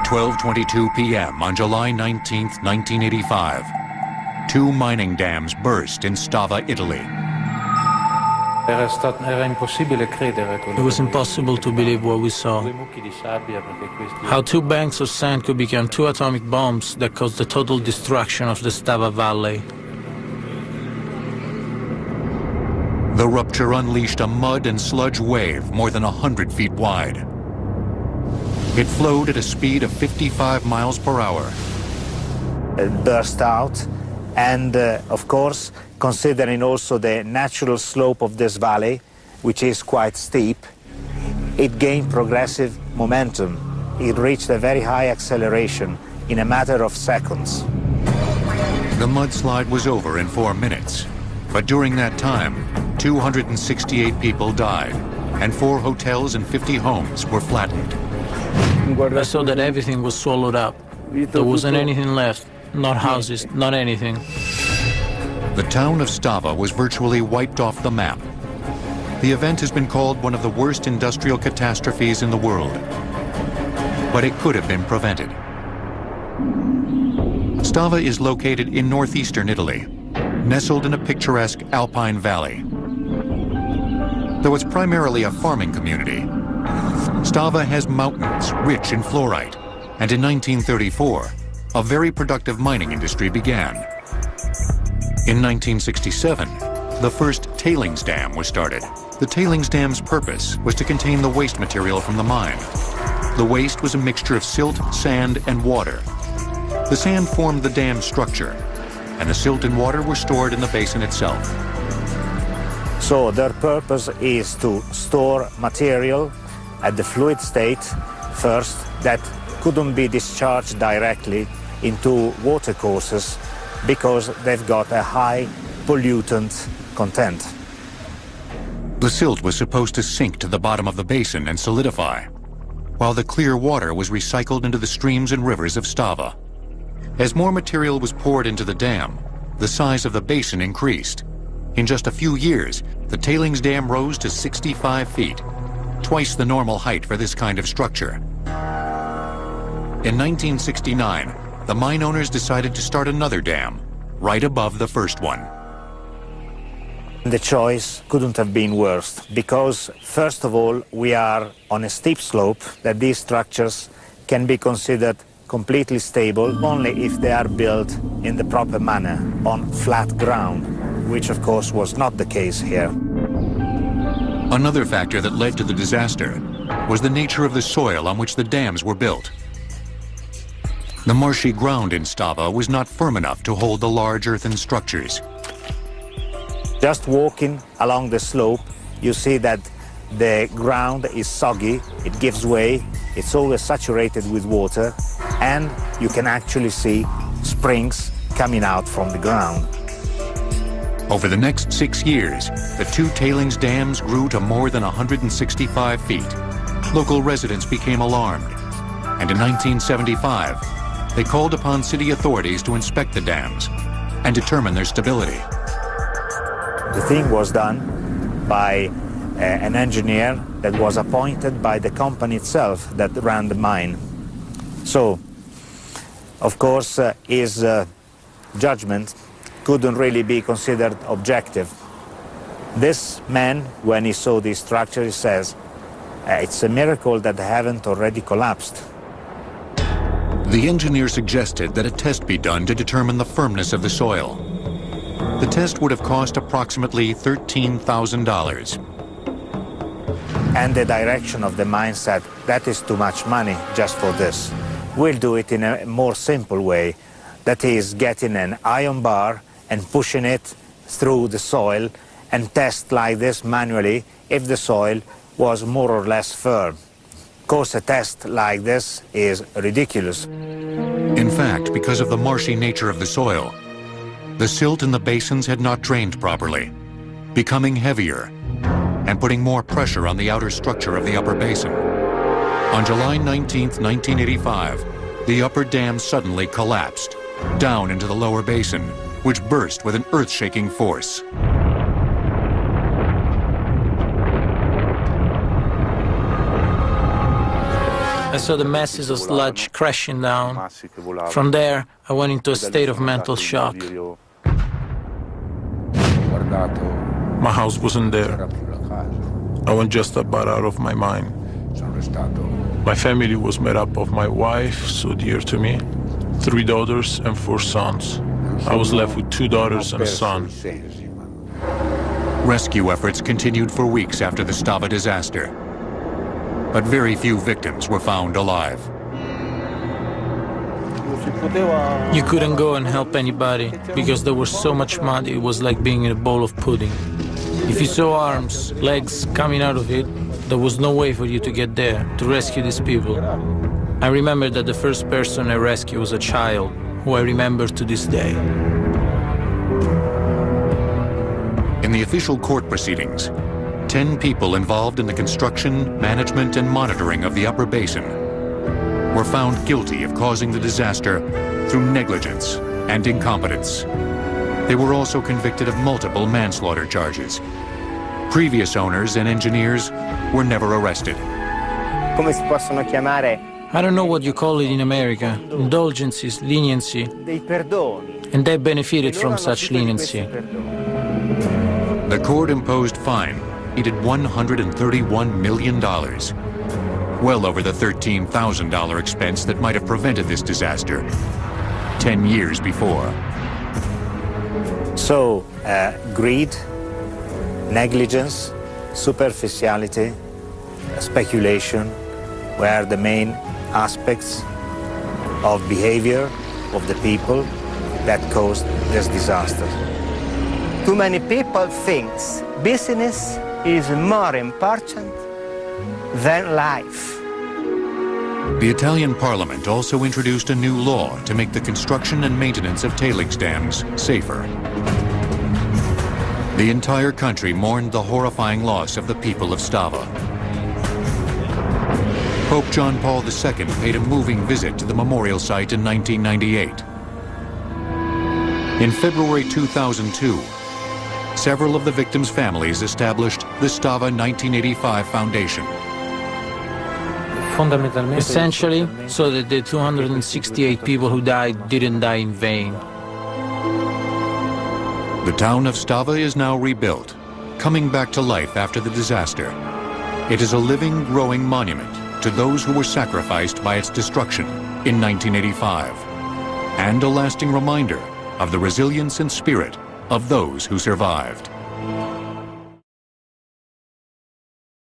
12:22 p.m. on July 19, 1985. Two mining dams burst in Stava, Italy. It was impossible to believe what we saw. How two banks of sand could become two atomic bombs that caused the total destruction of the Stava Valley. The rupture unleashed a mud and sludge wave more than 100 feet wide. It flowed at a speed of 55 miles per hour. It burst out, and of course, considering also the natural slope of this valley, which is quite steep, it gained progressive momentum. It reached a very high acceleration in a matter of seconds. The mudslide was over in 4 minutes, but during that time, 268 people died, and 4 hotels and 50 homes were flattened. I saw that everything was swallowed up. There wasn't anything left, not houses, not anything. The town of Stava was virtually wiped off the map. The event has been called one of the worst industrial catastrophes in the world. But it could have been prevented. Stava is located in northeastern Italy, nestled in a picturesque alpine valley. Though it's primarily a farming community, Stava has mountains rich in fluorite, and in 1934, a very productive mining industry began. In 1967, the first tailings dam was started. The tailings dam's purpose was to contain the waste material from the mine. The waste was a mixture of silt, sand, and water. The sand formed the dam structure, and the silt and water were stored in the basin itself. So their purpose is to store material at the fluid state first that couldn't be discharged directly into watercourses because they've got a high pollutant content. The silt was supposed to sink to the bottom of the basin and solidify, while the clear water was recycled into the streams and rivers of Stava. As more material was poured into the dam, the size of the basin increased. In just a few years, the tailings dam rose to 65 feet, twice the normal height for this kind of structure. In 1969, the mine owners decided to start another dam, right above the first one. The choice couldn't have been worse, because first of all, we are on a steep slope that these structures can be considered completely stable only if they are built in the proper manner on flat ground, which of course was not the case here. Another factor that led to the disaster was the nature of the soil on which the dams were built. The marshy ground in Stava was not firm enough to hold the large earthen structures. Just walking along the slope, you see that the ground is soggy, it gives way, it's always saturated with water, and you can actually see springs coming out from the ground. Over the next 6 years, the two tailings dams grew to more than 165 feet. Local residents became alarmed, and in 1975, they called upon city authorities to inspect the dams and determine their stability. The thing was done by an engineer that was appointed by the company itself that ran the mine. So, of course, his judgment couldn't really be considered objective. This man, when he saw this structure, he says, it's a miracle that they haven't already collapsed. The engineer suggested that a test be done to determine the firmness of the soil. The test would have cost approximately $13,000. And the direction of the mine said, that is too much money just for this. We'll do it in a more simple way. That is, getting an iron bar and pushing it through the soil and test like this manually if the soil was more or less firm. Of course, a test like this is ridiculous. In fact, because of the marshy nature of the soil, the silt in the basins had not drained properly, becoming heavier and putting more pressure on the outer structure of the upper basin. On July 19, 1985, the upper dam suddenly collapsed down into the lower basin, which burst with an earth-shaking force. I saw the masses of sludge crashing down. From there, I went into a state of mental shock. My house wasn't there. I went just about out of my mind. My family was made up of my wife, so dear to me, 3 daughters and 4 sons. I was left with 2 daughters and a son. Rescue efforts continued for weeks after the Stava disaster, but very few victims were found alive. You couldn't go and help anybody because there was so much mud, it was like being in a bowl of pudding. If you saw arms, legs coming out of it, there was no way for you to get there, to rescue these people. I remember that the first person I rescued was a child, who I remember to this day. In the official court proceedings, 10 people involved in the construction, management, and monitoring of the upper basin were found guilty of causing the disaster through negligence and incompetence. They were also convicted of multiple manslaughter charges. Previous owners and engineers were never arrested. Come si possono chiamare? I don't know what you call it in America, indulgences, leniency, Dei perdoni. and they benefited from such leniency. The court-imposed fine exceeded $131 million, well over the $13,000 expense that might have prevented this disaster 10 years before. So, greed, negligence, superficiality, speculation were the main aspects of behavior of the people that caused this disaster. Too many people think business is more important than life. The Italian parliament also introduced a new law to make the construction and maintenance of tailings dams safer. The entire country mourned the horrifying loss of the people of Stava. Pope John Paul II paid a moving visit to the memorial site in 1998. In February 2002, several of the victims' families established the Stava 1985 Foundation. Essentially, so that the 268 people who died didn't die in vain. The town of Stava is now rebuilt, coming back to life after the disaster. It is a living, growing monument to those who were sacrificed by its destruction in 1985, and a lasting reminder of the resilience and spirit of those who survived.